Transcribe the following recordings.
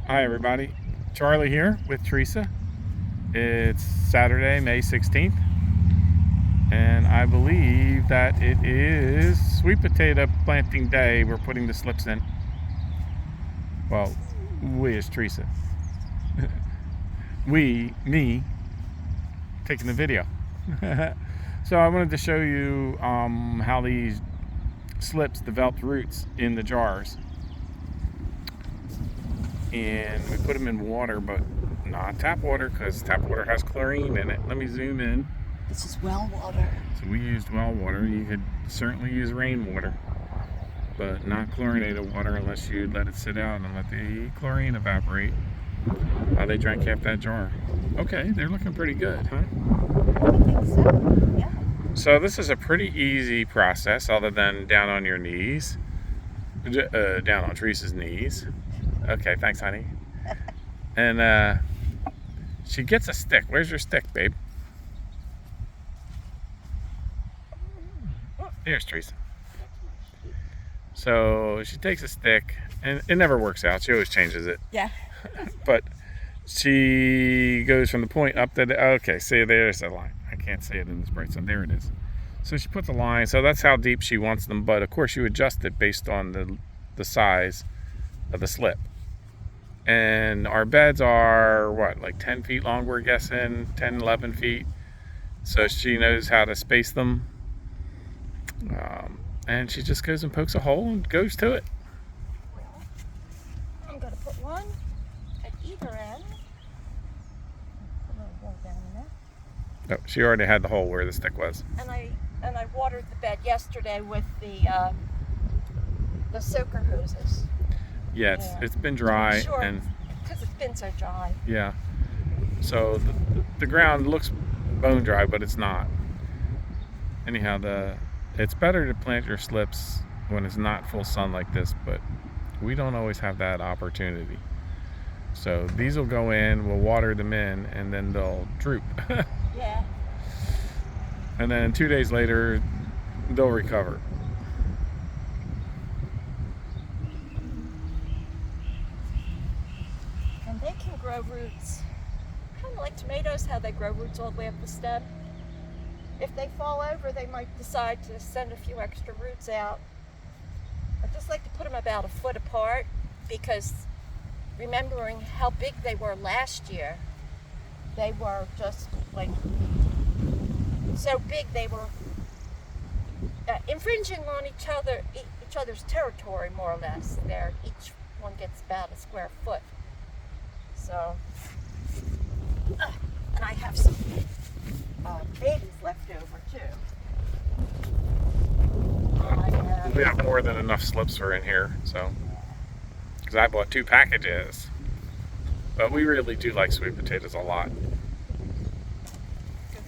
Hi everybody, Charlie here with Teresa. It's Saturday, May 16th, and I believe that it is sweet potato planting day. We're putting the slips in. Well, we as Teresa. Me, taking the video. So I wanted to show you how these slips developed roots in the jars. And we put them in water, but not tap water, because tap water has chlorine in it. Let me zoom in. This is well water. So we used well water. You could certainly use rainwater, but not chlorinated water unless you let it sit out and let the chlorine evaporate. They drank half that jar. Okay, they're looking pretty good, huh? I think so, yeah. So this is a pretty easy process, other than down on your knees, down on Teresa's knees. Okay, thanks, honey. And she gets a stick. Where's your stick, babe? Here's Teresa. So she takes a stick, and it never works out. She always changes it. Yeah. But she goes from the point up to the, okay, see, there's the line. I can't see it in this bright sun. There it is. So she puts a line. So that's how deep she wants them. But of course, you adjust it based on the size of the slip. And our beds are, what, like 10 feet long, we're guessing, 10, 11 feet. So she knows how to space them. And she just goes and pokes a hole and goes to it. I'm going to put one at either end. Put a little more down in there. Oh, she already had the hole where the stick was. And I watered the bed yesterday with the soaker hoses. Yeah, it's been dry. Sure, And because it's been so dry. yeah. So the ground looks bone dry, but it's not. Anyhow, it's better to plant your slips when it's not full sun like this, but we don't always have that opportunity. So these will go in, we'll water them in, and then they'll droop. Yeah. And then 2 days later, they'll recover. And they can grow roots. Kind of like tomatoes, how they grow roots all the way up the stem. If they fall over, they might decide to send a few extra roots out. I just like to put them about a foot apart, because remembering how big they were last year, they were just like so big they were infringing on each other's territory, more or less. There, each one gets about a square foot. So, and I have some babies left over too. We have more than enough slips for in here, so, because I bought 2 packages. But we really do like sweet potatoes a lot. Go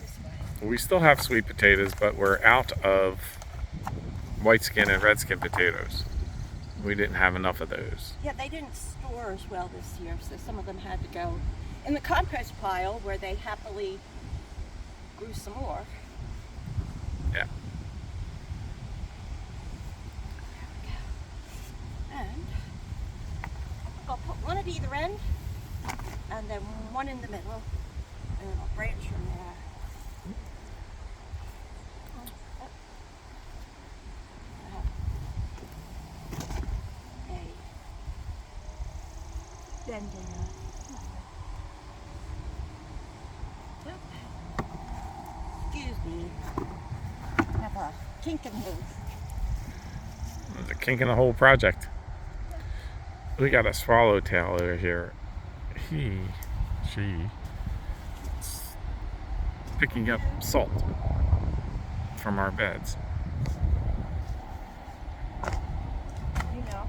this way. We still have sweet potatoes, but we're out of white skin and red skin potatoes. We didn't have enough of those. Yeah, they didn't store as well this year, so some of them had to go in the compost pile, where they happily grew some more. Yeah. And I'll put one at either end, and then one in the middle, and then I'll branch from there. A bend in there. Excuse me. I have a kink in the roof. There's a kink in the whole project. We got a swallowtail over here. She is picking up salt from our beds. You know.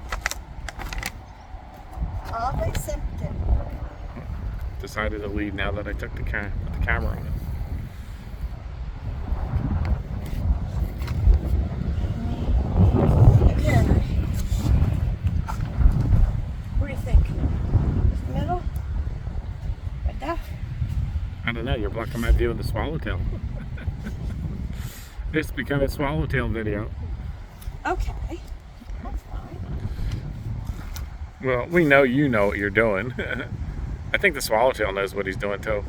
Always something. Decided to leave now that I took the camera on it. What do you think? The middle? Right there? I don't know, you're blocking my view of the swallowtail. This become a swallowtail video. Okay. That's fine. Well, we know you know what you're doing. I think the swallowtail knows what he's doing too.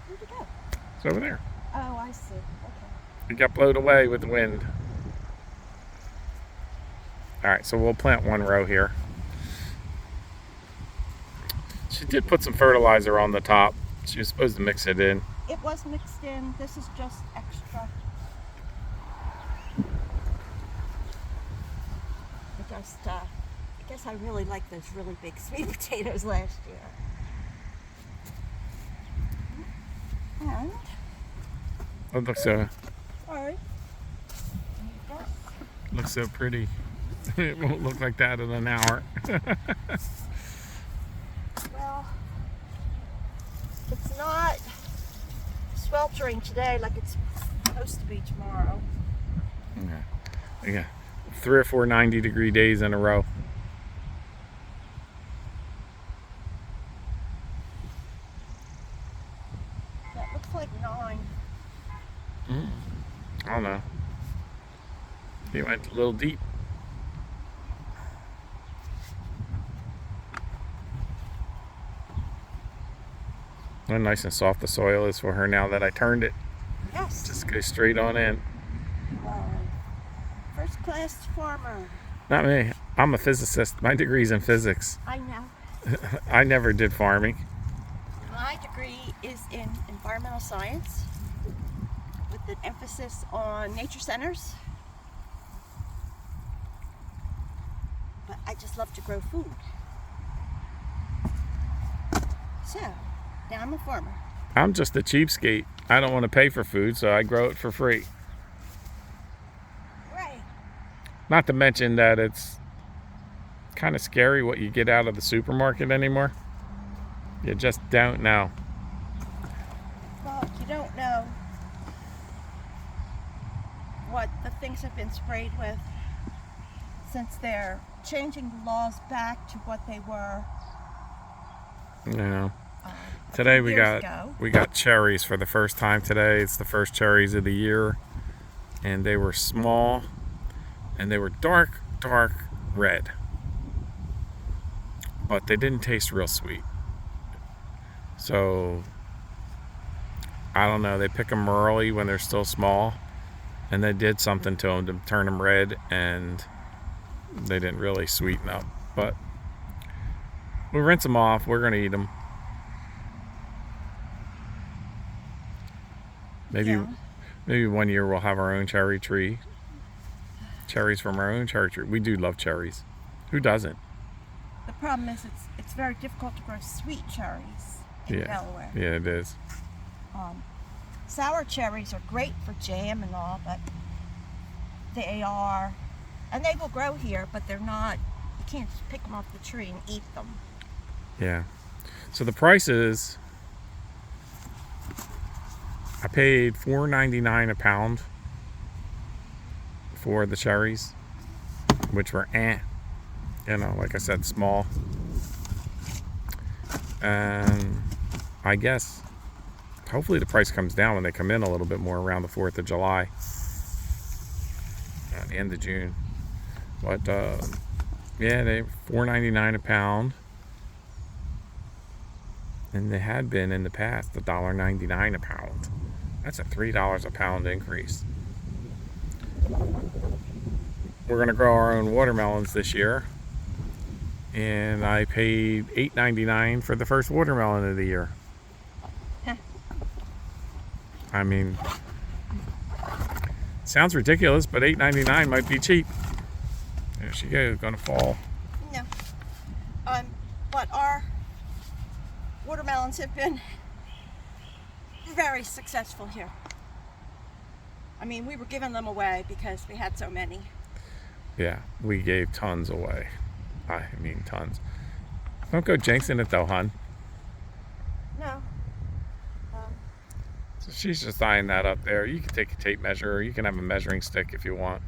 Where'd he go? It's over there. Oh, I see. Okay. He got blown away with the wind. All right, so we'll plant one row here. She did put some fertilizer on the top. She was supposed to mix it in. It was mixed in. This is just extra. I guess I really like those really big sweet potatoes last year. And, It looks so sorry. looks so pretty. It won't look like that in an hour. Well, it's not sweltering today like it's supposed to be tomorrow. Yeah. 3 or 4 90-degree days in a row. That looks like 9. I don't know. You went a little deep. How nice and soft the soil is for her now that I turned it. Yes. Just go straight on in. First class farmer. Not me. I'm a physicist. My degree's in physics. I know. I never did farming. My degree is in environmental science with an emphasis on nature centers. But I just love to grow food. So, now I'm a farmer. I'm just a cheapskate. I don't want to pay for food, so I grow it for free. Right. Not to mention that it's kind of scary what you get out of the supermarket anymore. You just don't know. Well, you don't know what the things have been sprayed with since they're changing the laws back to what they were. You know. A Today few we years got ago. we got cherries for the first time today. It's the first cherries of the year, and they were small, and they were dark red, but they didn't taste real sweet. So I don't know. They pick them early when they're still small, and they did something to them to turn them red, and they didn't really sweeten up. But we'll rinse them off. We're gonna eat them. Maybe one year we'll have our own cherry tree. Cherries from our own cherry tree. We do love cherries. Who doesn't? The problem is it's very difficult to grow sweet cherries in Delaware. Yeah, it is. Sour cherries are great for jam and all, but they are, and they will grow here, but they're not, you can't just pick them off the tree and eat them. Yeah. So the price is, I paid $4.99 a pound for the cherries, which were like I said, small. And I guess hopefully the price comes down when they come in a little bit more around the 4th of July, at the end of June. But yeah, they $4.99 a pound, and they had been in the past $1.99 a pound. That's a $3 a pound increase. We're gonna grow our own watermelons this year, and I paid $8.99 for the first watermelon of the year. I mean, sounds ridiculous, but $8.99 might be cheap. There she goes, gonna fall. No. But our watermelons have been very successful here. I mean, we were giving them away because we had so many. Yeah, we gave tons away. I mean, tons. Don't go jinxing it though, hon. No. So she's just eyeing that up there. You can take a tape measure, or you can have a measuring stick if you want.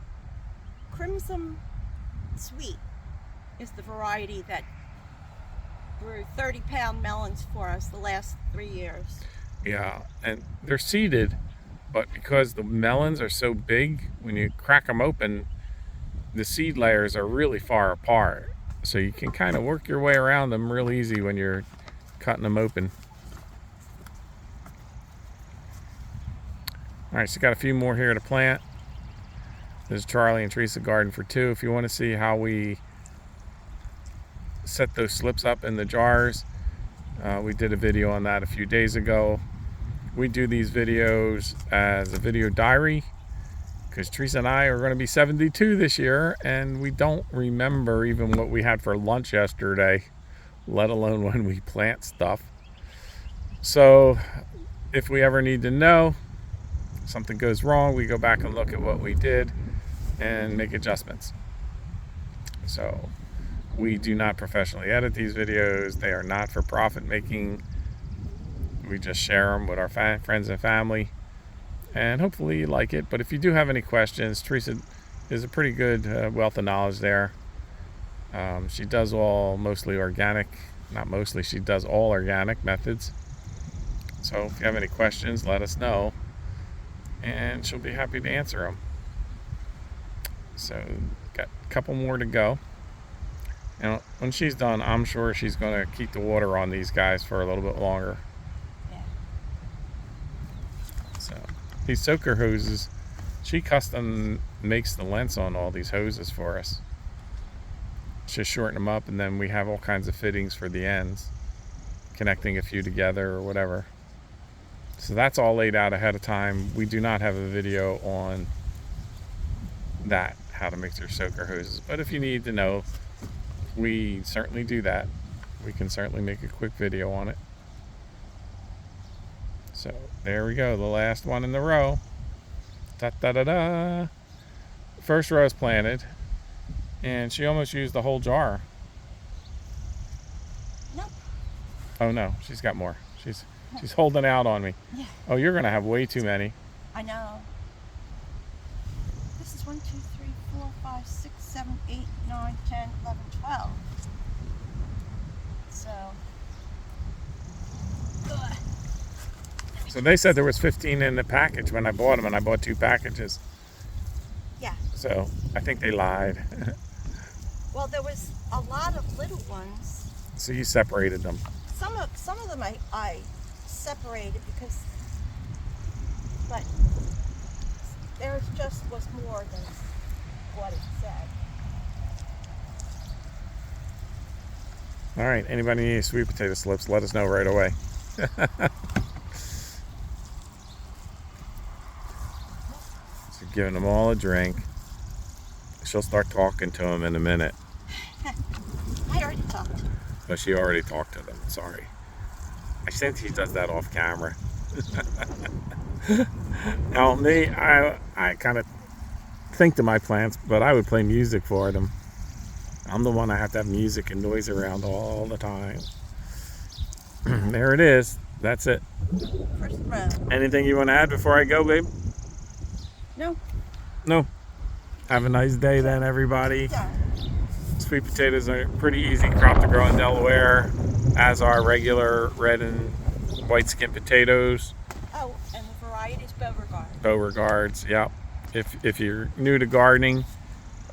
Crimson Sweet is the variety that grew 30-pound melons for us the last 3 years. Yeah, and they're seeded, but because the melons are so big, when you crack them open, the seed layers are really far apart. So you can kind of work your way around them real easy when you're cutting them open. All right, so got a few more here to plant. This is Charlie and Teresa Garden for Two. If you want to see how we set those slips up in the jars, we did a video on that a few days ago. We do these videos as a video diary because Teresa and I are going to be 72 this year, and we don't remember even what we had for lunch yesterday, let alone when we plant stuff. So if we ever need to know, something goes wrong, we go back and look at what we did and make adjustments. So we do not professionally edit these videos. They are not for profit making. We just share them with our friends and family, and hopefully you like it. But if you do have any questions, Teresa is a pretty good wealth of knowledge there. She does all mostly organic, not mostly, she does all organic methods. So if you have any questions, let us know, and she'll be happy to answer them. So got a couple more to go. And when she's done, I'm sure she's going to keep the water on these guys for a little bit longer. Yeah. So these soaker hoses, she custom makes the lengths on all these hoses for us. Just shorten them up, and then we have all kinds of fittings for the ends, connecting a few together or whatever. So that's all laid out ahead of time. We do not have a video on that, how to make their soaker hoses. But if you need to know, we certainly do that. We can certainly make a quick video on it. So there we go, the last one in the row. Da da da da. First row is planted, and she almost used the whole jar. Nope. Oh no, she's got more. She's holding out on me. Yeah. Oh, you're gonna have way too many. I know. This is 1, 2, 3, 4, 5, 6, 7, 8, 9, 10, 11, 12. So. Ugh. So they said there was 15 in the package when I bought them, and I bought 2 packages. Yeah. So I think they lied. Well, there was a lot of little ones. So you separated them. Some of them I separated because, but there just was more than what it said. All right, anybody need sweet potato slips, let us know right away. So giving them all a drink. She'll start talking to them in a minute. I already talked. But she already talked to them, sorry. I think she does that off camera. Now me, I kind of think to my plants, but I would play music for them. I'm the one I have to have music and noise around all the time. There it is. That's it. First row. Anything you want to add before I go, babe? No. No. Have a nice day then, everybody. Done. Sweet potatoes are a pretty easy crop to grow in Delaware, as are regular red and white skin potatoes. Oh, and the variety is Beauregard. Beauregards, yep. If you're new to gardening,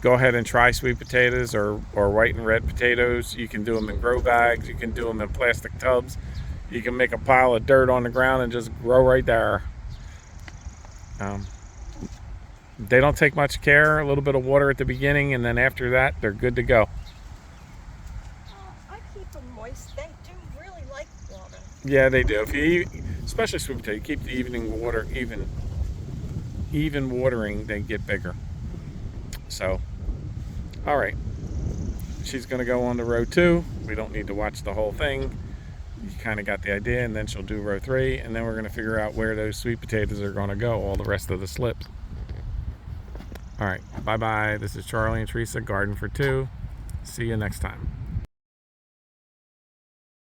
go ahead and try sweet potatoes or white and red potatoes. You can do them in grow bags. You can do them in plastic tubs. You can make a pile of dirt on the ground and just grow right there. They don't take much care, a little bit of water at the beginning, and then after that, they're good to go. I keep them moist. They do really like water. Yeah, they do. If you, especially sweet potato, you keep the even watering, they get bigger. So, all right. She's going to go on to row 2. We don't need to watch the whole thing. You kind of got the idea, and then she'll do row 3, and then we're going to figure out where those sweet potatoes are going to go, all the rest of the slips. All right, bye-bye. This is Charlie and Teresa, Garden for Two. See you next time.